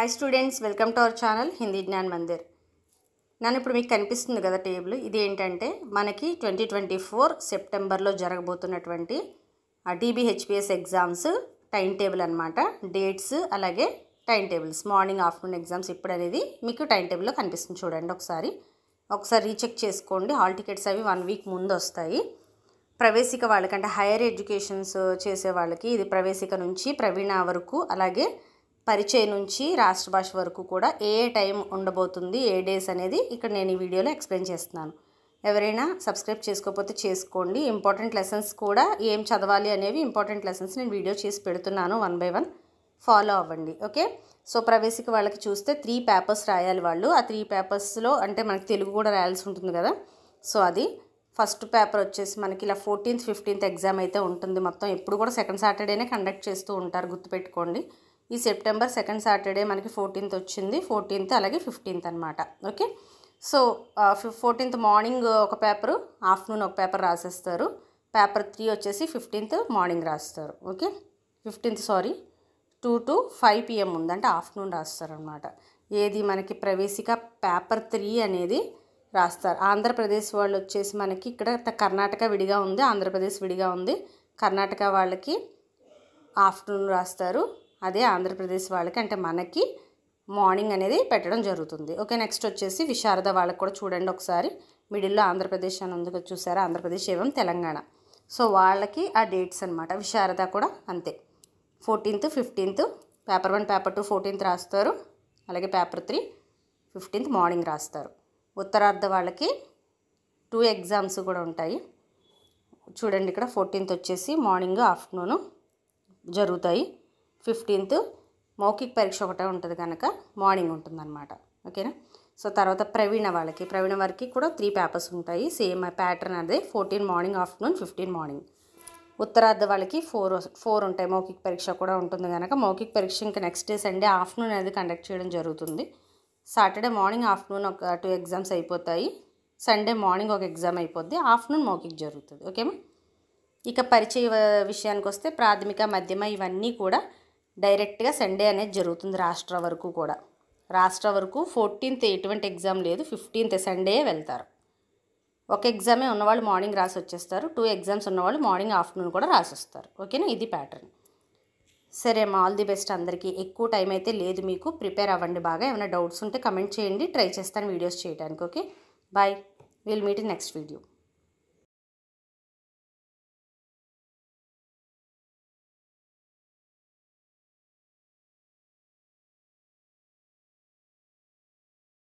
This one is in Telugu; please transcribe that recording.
Hi students, welcome to our channel Hindi Gyan Mandir. నన్ను ఇప్పుడు మీకు కనిపిస్తుంది కదా టేబుల్, ఇది ఏంటంటే మనకి 2024 సెప్టెంబర్లో జరగబోతున్నటువంటి DBHPS ఎగ్జామ్స్ టైం టేబుల్ అనమాట. డేట్స్ అలాగే time tables, morning afternoon exams ఇప్పుడు అనేది మీకు టైం టేబుల్లో కనిపిస్తుంది. చూడండి, ఒకసారి రీచెక్ చేసుకోండి. హాల్ టికెట్స్ అవి 1 వీక్ ముందు వస్తాయి. ప్రవేశిక వాళ్ళకంటే హైయర్ ఎడ్యుకేషన్స్ చేసే వాళ్ళకి ఇది ప్రవేశిక నుంచి ప్రవీణ వరకు, అలాగే పరిచయం నుంచి రాష్ట్ర భాష వరకు కూడా ఏ టైం ఉండబోతుంది, ఏ డేస్ అనేది ఇక్కడ నేను ఈ వీడియోలో ఎక్స్ప్లెయిన్ చేస్తున్నాను. ఎవరైనా సబ్స్క్రైబ్ చేసుకోకపోతే చేసుకోండి. ఇంపార్టెంట్ లెసన్స్ కూడా ఏం చదవాలి అనేవి ఇంపార్టెంట్ లెసన్స్ నేను వీడియో చేసి పెడుతున్నాను. 1 by 1 ఫాలో అవ్వండి. ఓకే, సో ప్రవేశిక వాళ్ళకి చూస్తే 3 పేపర్స్ రాయాలి వాళ్ళు. ఆ 3 పేపర్స్లో అంటే మనకి తెలుగు కూడా రాయాల్సి ఉంటుంది కదా. సో అది ఫస్ట్ పేపర్ వచ్చేసి మనకి ఇలా 14th 15th ఎగ్జామ్ అయితే ఉంటుంది. మొత్తం ఎప్పుడు కూడా సెకండ్ సాటర్డేనే కండక్ట్ చేస్తూ ఉంటారు, గుర్తుపెట్టుకోండి. ఈ సెప్టెంబర్ సెకండ్ సాటర్డే మనకి 14th వచ్చింది, 14th అలాగే 15th అనమాట. ఓకే, సో 14th మార్నింగ్ ఒక పేపరు, ఆఫ్టర్నూన్ ఒక పేపర్ రాసేస్తారు. పేపర్ 3 వచ్చేసి 15th మార్నింగ్ రాస్తారు. ఓకే, 2 to 5 PM ఉంది, అంటే ఆఫ్టర్నూన్ రాస్తారు అనమాట. ఏది మనకి ప్రవేశిక పేపర్ 3 అనేది రాస్తారు. ఆంధ్రప్రదేశ్ వాళ్ళు వచ్చేసి మనకి ఇక్కడ కర్ణాటక విడిగా ఉంది, ఆంధ్రప్రదేశ్ విడిగా ఉంది. కర్ణాటక వాళ్ళకి ఆఫ్టర్నూన్ రాస్తారు, అదే ఆంధ్రప్రదేశ్ వాళ్ళకి అంటే మనకి మార్నింగ్ అనేది పెట్టడం జరుగుతుంది. ఓకే, నెక్స్ట్ వచ్చేసి విశారద వాళ్ళకి కూడా చూడండి ఒకసారి. మిడిల్లో ఆంధ్రప్రదేశ్ అని ఉంది, చూసారా, ఆంధ్రప్రదేశ్ ఏమో తెలంగాణ. సో వాళ్ళకి ఆ డేట్స్ అనమాట. విశారద కూడా అంతే, 14th 15th paper 1 paper 2 14th రాస్తారు, అలాగే పేపర్ 3 15th మార్నింగ్ రాస్తారు. ఉత్తరార్ధ వాళ్ళకి 2 ఎగ్జామ్స్ కూడా ఉంటాయి. చూడండి, ఇక్కడ 14th వచ్చేసి మార్నింగ్ ఆఫ్టర్నూన్ జరుగుతాయి. 15th మౌఖిక పరీక్ష ఒకటే ఉంటుంది కనుక మార్నింగ్ ఉంటుందన్నమాట. ఓకేనా. సో తర్వాత ప్రవీణ వారికి కూడా 3 పేపర్స్ ఉంటాయి. సేమ్ ప్యాటర్న్ అదే, 14 మార్నింగ్ ఆఫ్టర్నూన్, 15 మార్నింగ్. ఉత్తరార్ధ వాళ్ళకి 4 ఉంటాయి. మౌఖిక పరీక్ష కూడా ఉంటుంది కనుక మౌఖిక పరీక్ష ఇంకా నెక్స్ట్ డే సండే ఆఫ్టర్నూన్ అనేది కండక్ట్ చేయడం జరుగుతుంది. సాటర్డే మార్నింగ్ ఆఫ్టర్నూన్ ఒక 2 ఎగ్జామ్స్ అయిపోతాయి. సండే మార్నింగ్ ఒక ఎగ్జామ్ అయిపోద్ది, ఆఫ్టర్నూన్ మౌఖిక జరుగుతుంది. ఓకేమా. ఇక పరిచయ విషయానికి వస్తే ప్రాథమిక మధ్యమ ఇవన్నీ కూడా డైరెక్ట్గా సండే అనేది జరుగుతుంది. రాష్ట్ర వరకు 14th ఎటువంటి ఎగ్జామ్ లేదు, 15th సండే వెళ్తారు. ఒక ఎగ్జామే ఉన్నవాళ్ళు మార్నింగ్ రాసి వచ్చేస్తారు, 2 ఎగ్జామ్స్ ఉన్నవాళ్ళు మార్నింగ్ ఆఫ్టర్నూన్ కూడా రాసి వస్తారు. ఓకేనా, ఇది ప్యాటర్న్. సరే అమ్మా, ఆల్ ది బెస్ట్ అందరికీ. ఎక్కువ టైం అయితే లేదు, మీకు ప్రిపేర్ అవ్వండి బాగా. ఏమైనా డౌట్స్ ఉంటే కమెంట్ చేయండి, ట్రై చేస్తాను వీడియోస్ చేయడానికి. Okay, bye, will meet in next video.